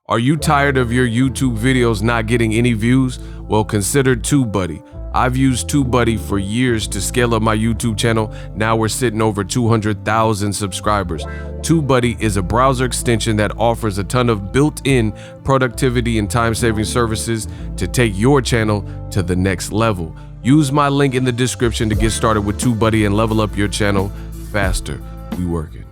Are you tired of your YouTube videos not getting any views? Well, consider TUBEBUDDY. I've used TUBEBUDDY for years to scale up my YouTube channel. Now we're sitting over 200,000 subscribers. TUBEBUDDY is a browser extension that offers a ton of built-in productivity and time-saving services to take your channel to the next level. Use my link in the description to get started with TUBEBUDDY and level up your channel faster. We working.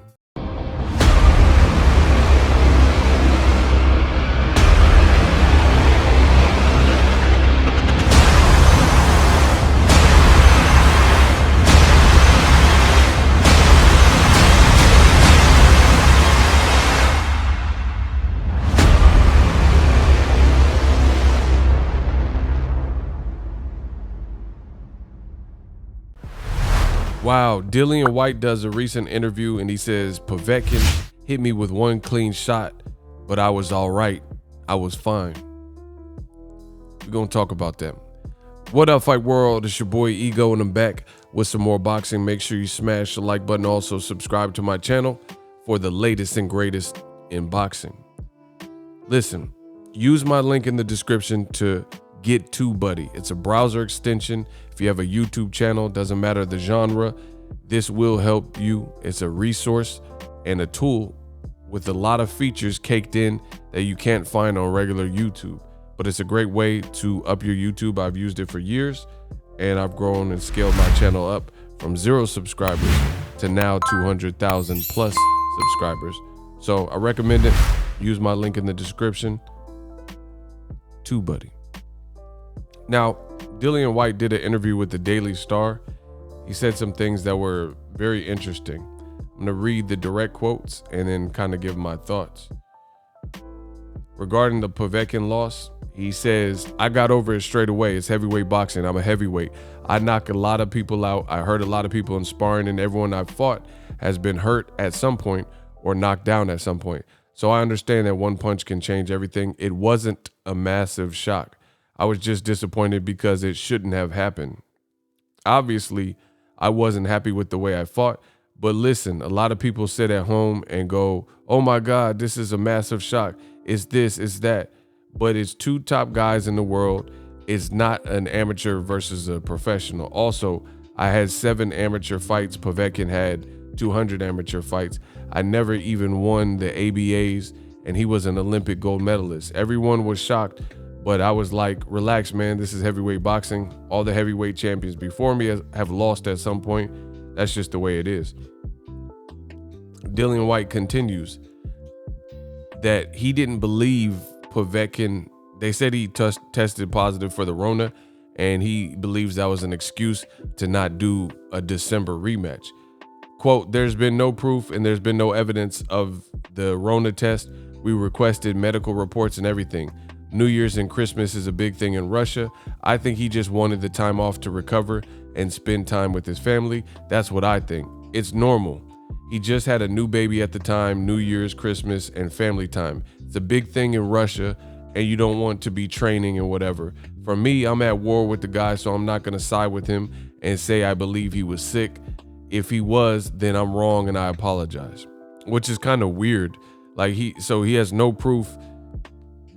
Wow, Dillian Whyte does a recent interview and he says, Povetkin hit me with one clean shot, but I was all right. I was fine. We're going to talk about that. What up, Fight World? It's your boy Ego and I'm back with some more boxing. Make sure you smash the like button. Also subscribe to my channel for the latest and greatest in boxing. Listen, use my link in the description to get TUBEBUDDY. It's a browser extension. If you have a YouTube channel, doesn't matter the genre, this will help you. It's a resource and a tool with a lot of features caked in that you can't find on regular YouTube. But it's a great way to up your YouTube. I've used it for years and I've grown and scaled my channel up from 0 subscribers to now 200,000 plus subscribers. So I recommend it. Use my link in the description. TUBEBUDDY. Now, Dillian Whyte did an interview with the Daily Star. He said some things that were very interesting. I'm going to read the direct quotes and then kind of give my thoughts. Regarding the Povetkin loss, he says, I got over it straight away. It's heavyweight boxing. I'm a heavyweight. I knock a lot of people out. I hurt a lot of people in sparring, and everyone I've fought has been hurt at some point or knocked down at some point. So I understand that one punch can change everything. It wasn't a massive shock. I was just disappointed because it shouldn't have happened. Obviously, I wasn't happy with the way I fought, but listen, a lot of people sit at home and go, oh my God, this is a massive shock. It's this, it's that. But it's 2 top guys in the world. It's not an amateur versus a professional. Also, I had 7 amateur fights. Povetkin had 200 amateur fights. I never even won the ABAs, and he was an Olympic gold medalist. Everyone was shocked. But I was like, relax, man. This is heavyweight boxing. All the heavyweight champions before me have lost at some point. That's just the way it is. Dillian Whyte continues that he didn't believe Povetkin. They said he tested positive for the Rona, and he believes that was an excuse to not do a December rematch. Quote, there's been no proof and there's been no evidence of the Rona test. We requested medical reports and everything. New Year's and Christmas is a big thing in Russia. I think he just wanted the time off to recover and spend time with his family. That's what I think. It's normal. He just had a new baby at the time, New Year's, Christmas, and family time. It's a big thing in Russia, and you don't want to be training and whatever. For me, I'm at war with the guy, so I'm not going to side with him and say I believe he was sick. If he was, then I'm wrong and I apologize, which is kind of weird. Like he has no proof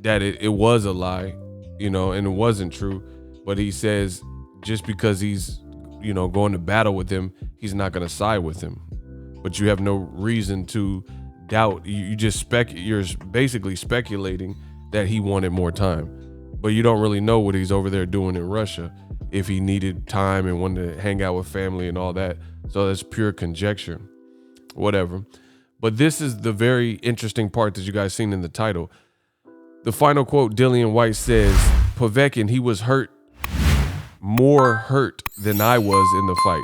that it was a lie, and it wasn't true. But he says just because he's, going to battle with him, he's not going to side with him. But you have no reason to doubt. You're basically speculating that he wanted more time. But you don't really know what he's over there doing in Russia, if he needed time and wanted to hang out with family and all that. So that's pure conjecture, whatever. But this is the very interesting part that you guys seen in the title. The final quote, Dillian Whyte says, Povetkin, he was hurt, more hurt than I was in the fight.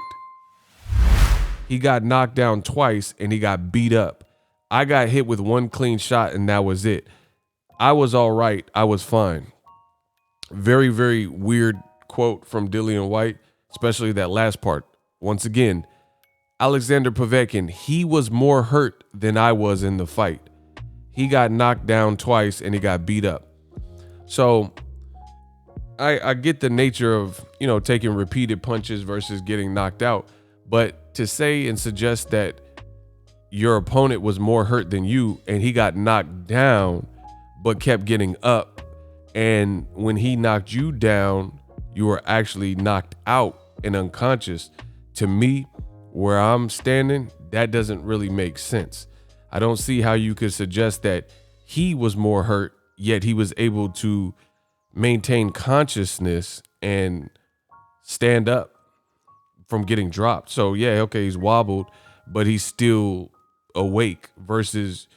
He got knocked down twice and he got beat up. I got hit with one clean shot and that was it. I was all right. I was fine. Very, very weird quote from Dillian Whyte, especially that last part. Once again, Alexander Povetkin, he was more hurt than I was in the fight. He got knocked down twice and he got beat up. So I get the nature of, taking repeated punches versus getting knocked out. But to say and suggest that your opponent was more hurt than you and he got knocked down but kept getting up. And when he knocked you down, you were actually knocked out and unconscious. To me, where I'm standing, that doesn't really make sense. I don't see how you could suggest that he was more hurt, yet he was able to maintain consciousness and stand up from getting dropped. So yeah, okay, he's wobbled, but he's still awake versus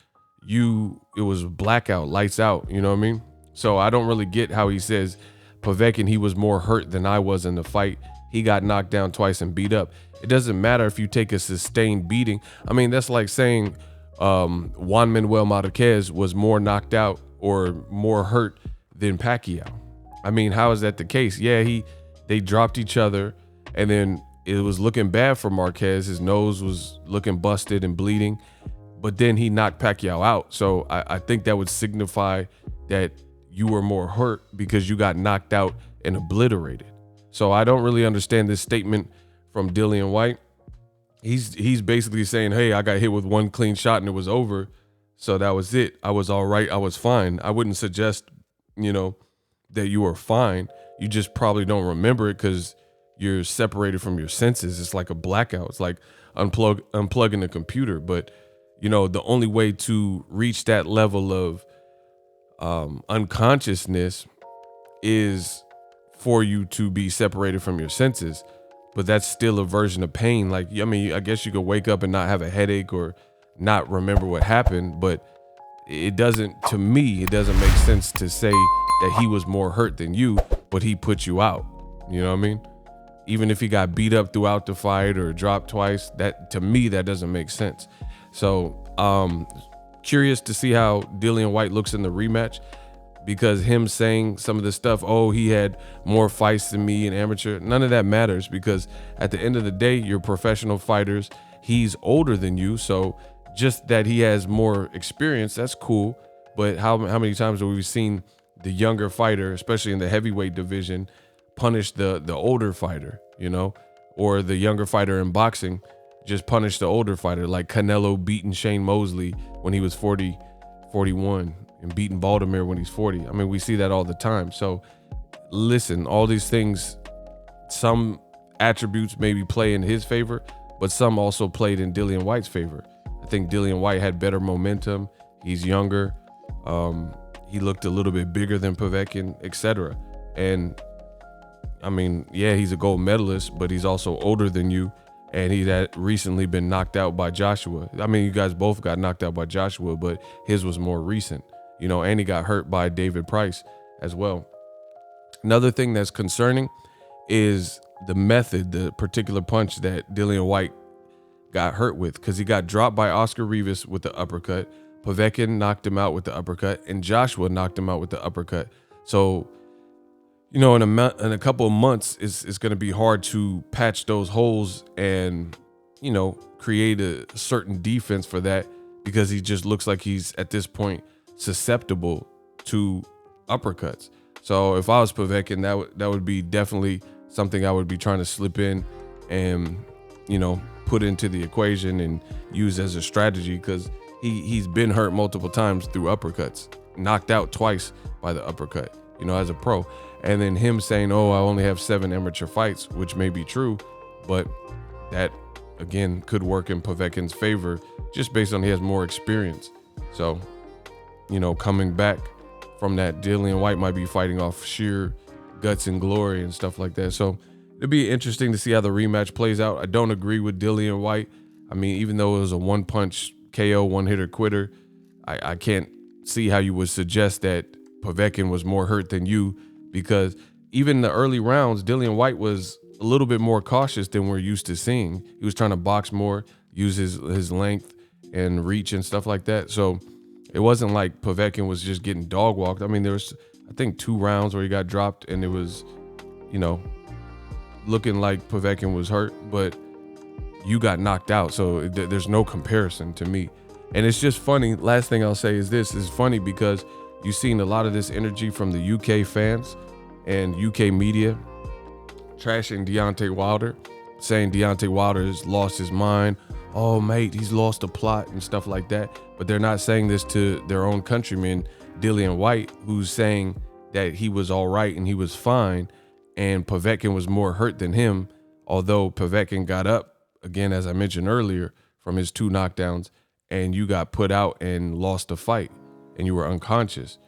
you, it was blackout, lights out, you know what I mean? So I don't really get how he says Povetkin, he was more hurt than I was in the fight. He got knocked down twice and beat up. It doesn't matter if you take a sustained beating. I mean, that's like saying Juan Manuel Marquez was more knocked out or more hurt than Pacquiao. I mean, how is that the case? Yeah, they dropped each other, and then it was looking bad for Marquez. His nose was looking busted and bleeding, but then he knocked Pacquiao out. So I think that would signify that you were more hurt because you got knocked out and obliterated. So I don't really understand this statement from Dillian Whyte. He's basically saying, hey, I got hit with one clean shot and it was over. So that was it. I was all right. I was fine. I wouldn't suggest, that you were fine. You just probably don't remember it because you're separated from your senses. It's like a blackout. It's like unplugging the computer. But, the only way to reach that level of unconsciousness is for you to be separated from your senses. But that's still a version of pain. Like, I mean, I guess you could wake up and not have a headache or not remember what happened, but to me, it doesn't make sense to say that he was more hurt than you, but he put you out. You know what I mean? Even if he got beat up throughout the fight or dropped twice, to me, that doesn't make sense. So, curious to see how Dillian Whyte looks in the rematch, because him saying some of the stuff, oh, he had more fights than me in amateur, none of that matters, because at the end of the day, you're professional fighters. He's older than you, so just that he has more experience, that's cool. But how many times have we seen the younger fighter, especially in the heavyweight division, punish the older fighter, or the younger fighter in boxing just punish the older fighter, like Canelo beating Shane Mosley when he was 40, 41, and beating Baltimore when he's 40. I mean, we see that all the time. So listen, all these things, some attributes maybe play in his favor, but some also played in Dillian Whyte's favor. I think Dillian Whyte had better momentum. He's younger. He looked a little bit bigger than Povetkin, etc. And I mean, yeah, he's a gold medalist, but he's also older than you. And he had recently been knocked out by Joshua. I mean, you guys both got knocked out by Joshua, but his was more recent, and he got hurt by David Price as well. Another thing that's concerning is the method, the particular punch that Dillian Whyte got hurt with, because he got dropped by Oscar Rivas with the uppercut. Povetkin knocked him out with the uppercut, and Joshua knocked him out with the uppercut. So, in a couple of months, it's going to be hard to patch those holes and, create a certain defense for that, because he just looks like he's at this point susceptible to uppercuts. So if I was Povetkin, that would be definitely something I would be trying to slip in and, put into the equation and use as a strategy, because he's been hurt multiple times through uppercuts, knocked out twice by the uppercut, as a pro. And then him saying, oh, I only have 7 amateur fights, which may be true, but that, again, could work in Povetkin's favor just based on he has more experience. So, coming back from that, Dillian Whyte might be fighting off sheer guts and glory and stuff like that. So it'd be interesting to see how the rematch plays out. I don't agree with Dillian Whyte. I mean, even though it was a one-punch KO, one-hitter quitter, I can't see how you would suggest that Povetkin was more hurt than you, because even in the early rounds, Dillian Whyte was a little bit more cautious than we're used to seeing. He was trying to box more, use his length and reach and stuff like that. So it wasn't like Povetkin was just getting dog walked. I mean, there was, I think, 2 rounds where he got dropped and it was, looking like Povetkin was hurt, but you got knocked out. So there's no comparison to me. And it's just funny. Last thing I'll say is this is funny because you've seen a lot of this energy from the UK fans and UK media trashing Deontay Wilder, saying Deontay Wilder has lost his mind. Oh, mate, he's lost the plot and stuff like that. But they're not saying this to their own countrymen Dillian Whyte, who's saying that he was all right and he was fine, and Povetkin was more hurt than him, although Povetkin got up, again, as I mentioned earlier, from his 2 knockdowns, and you got put out and lost the fight, and you were unconscious.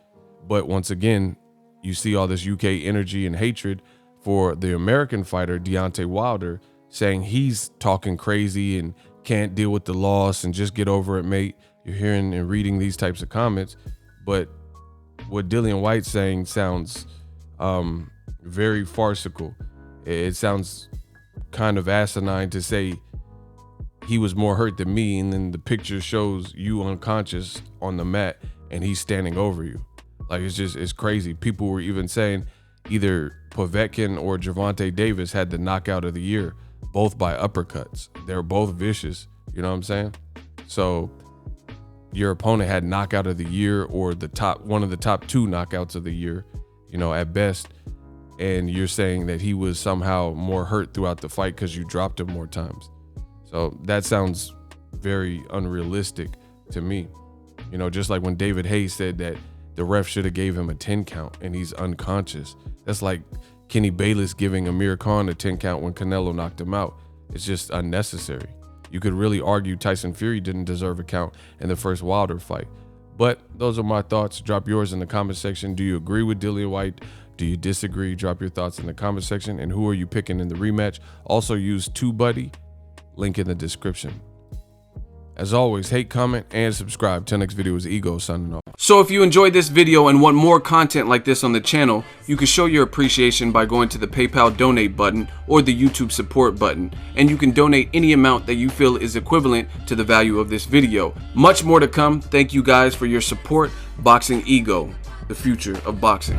But once again, you see all this UK energy and hatred for the American fighter, Deontay Wilder, saying he's talking crazy and can't deal with the loss and just get over it, mate. You're hearing and reading these types of comments. But what Dillian Whyte's saying sounds very farcical. It sounds kind of asinine to say he was more hurt than me, and then the picture shows you unconscious on the mat and he's standing over you. Like, it's crazy. People were even saying either Povetkin or Gervonta Davis had the knockout of the year, both by uppercuts. They're both vicious. You know what I'm saying? So your opponent had knockout of the year, or one of the top 2 knockouts of the year, you know, at best. And you're saying that he was somehow more hurt throughout the fight because you dropped him more times. So that sounds very unrealistic to me. You know, just like when David Hayes said that the ref should have gave him a 10 count and he's unconscious. That's like Kenny Bayless giving Amir Khan a 10 count when Canelo knocked him out. It's just unnecessary. You could really argue Tyson Fury didn't deserve a count in the first Wilder fight. But those are my thoughts. Drop yours in the comment section. Do you agree with Dillian Whyte? Do you disagree? Drop your thoughts in the comment section. And who are you picking in the rematch? Also use TUBEBUDDY. Link in the description. As always, hate, comment, and subscribe. Till next video is Ego signing off. So if you enjoyed this video and want more content like this on the channel, you can show your appreciation by going to the PayPal donate button or the YouTube support button, and you can donate any amount that you feel is equivalent to the value of this video. Much more to come. Thank you guys for your support. Boxingego, the future of boxing.